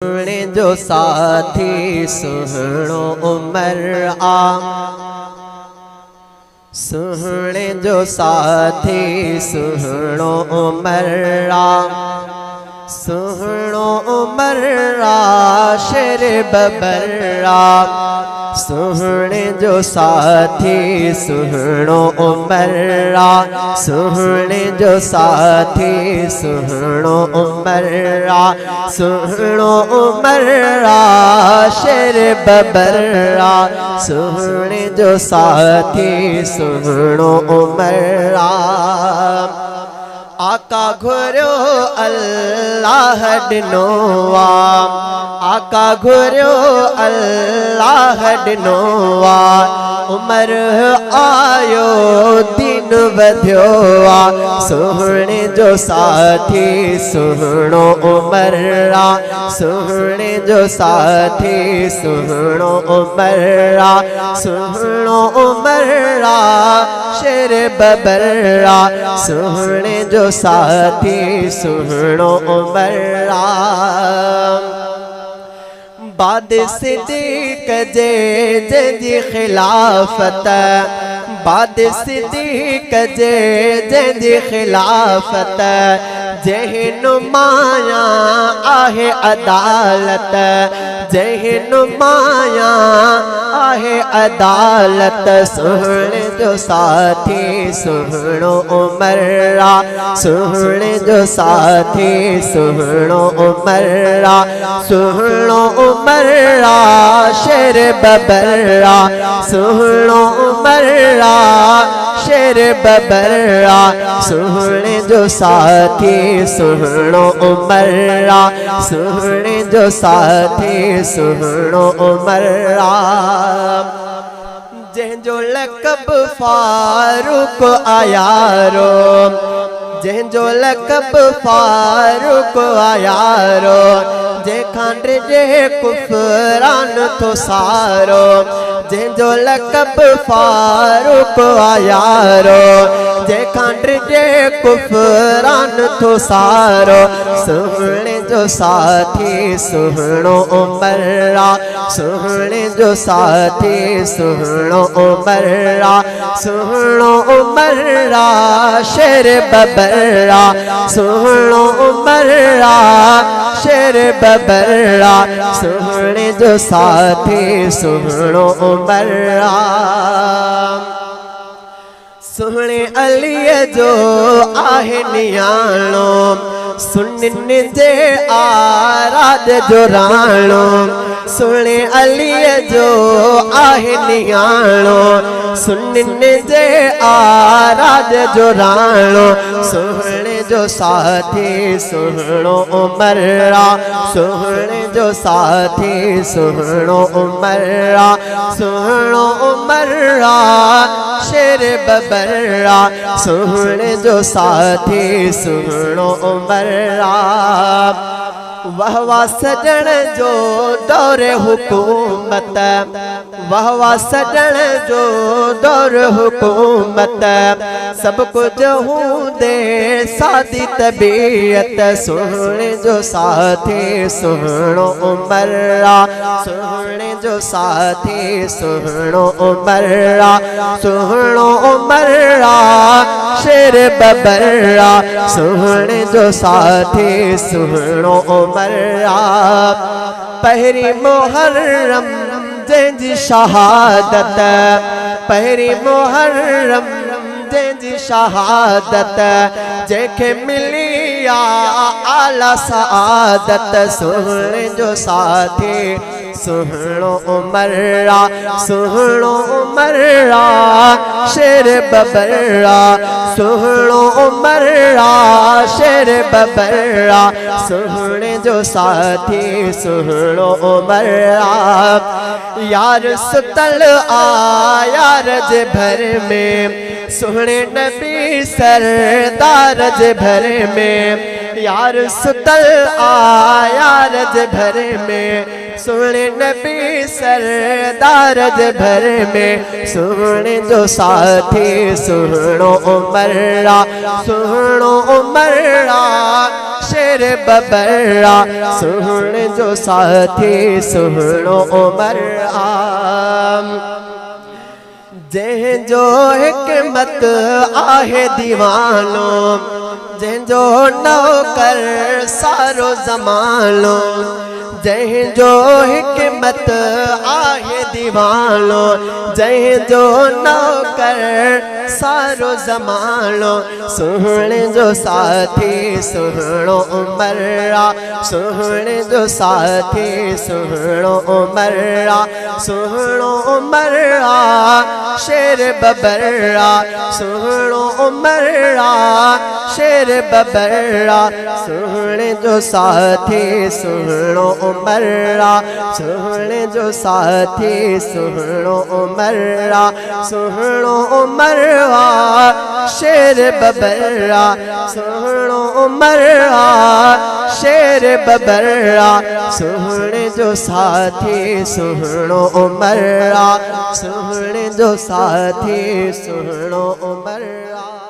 सुहणे जो साथी सुहणो उमर सुहणे जो साथी सुहणो उमर सुहणो उमर शेर बबर सुहणे जो साथी सुहणो उमर सुहणे जो साथी सुहणो उमर सुहणो उमर शेर बबर सुहणे जो साथी सुहणो उमर आका घुर्यो अल्लाह डिनोवा आका घुर्यो अल्लाह डिनोवा उमर आयो दिन वधियो सुहणे जो साथी सुहणो उमर सुहणे जो साथी सुहणो उमर सुहणो उमर शेर बबर सुहणे जो साथी सुहणो उमर बाद सिद्दीक जे जंजी खिलाफत बाद सिद्दीक जे जंजी खिलाफत जहन माया आहे अदालत जहन माया आहे अदालत सुहणे जो साथी सुहणो उमर सुहणे जो साथी सुहणो उमर सुहणो उमर शेर बबर सुहणो उमर शेर बबर सुहणे जो साथी सुहणो उमर सुहणे जो साथी सुहणो उमर जंहिंजो लक़ब फारूक आयारो जंहिंजो लक़ब फारूक आयारो जंहिंखां ड्रिजे कुफरान थो सारो जंहिंजो लक़ब फारूक आयारो जंहिंखां ड्रिजे कुफरान थो सारो सुहणे जो साथी सुहणो उमर सुहणे जो साथी सुहणो उमर सुहणो उमर शेर बबर सुहणो उमर शेर बबर सुहणे जो साथी सुहणो उमर सुहणे अलीअ जो आहे नियाणो सुन्निन जे आराध जो राणो सुहणे अलीअ जो आहे नियाणो सुन्निन जे आराध जो राणो सुहणे जो साथी सुहणो उमर सुहणे जो साथी सुहणो उमर सुहणो उमर शेर बबर सुहणे जो साथी सुहणो उमर वहवा सजण जो दौर हुकूमत वहवा सजण जो दौर हुकूमत सब कुछ हूंदे सादी तबीयत सुहणे जो साथी सुहणो उमर सुहणे जो साथी सुहणो उमर सुहणो उमर शेर बबर सुहणे जो साथी सुहणो उमर पहिरी मुहर्रम जंहिंजी शहादत पहिरी मुहर्रम जंहिंजी शहादत जंहिंखे मिली आला सआदत सुहणे जो साथी सुहणो उमर सुहणो उमर शेर बबर सुहणो उमर शेर बबर सुहणे जो साथी सुहणो उमर यार सुतल यार जे भर में सुहणे नबी सरदार जे भर में यार सुतल यार जे भर में सुहणे नबी सरदार जे भर में सुहणे जो साथी सुहणो उमर शेर शेर बबरा सुन जो साथी सुनो उमर जंहिंजो हिकमत आहे दीवानो जंहिंजो नौकर सारो ज़मानो जंहिंजो हिकमत आहे दीवानो जंहिंजो नौकर सारो ज़मानो सुहिणे जो साथी सुहिणो उमरा सुहिणे जो साथी सुहिणो उमरा सुहिणो उमरा शेर बबरा सुहिणो उमरा शेर बबरा सुहिणे जो साथी सुहिणो उमरा सुहिणे जो साथी सुहिणो उमरा सुहिणो उमरा शेर बबरा सुहिणो उमरा शेर बबरा सुहिणे जो साथी सुहिणो उमरा सुहिणे जो साथी सुहिणो उमरा।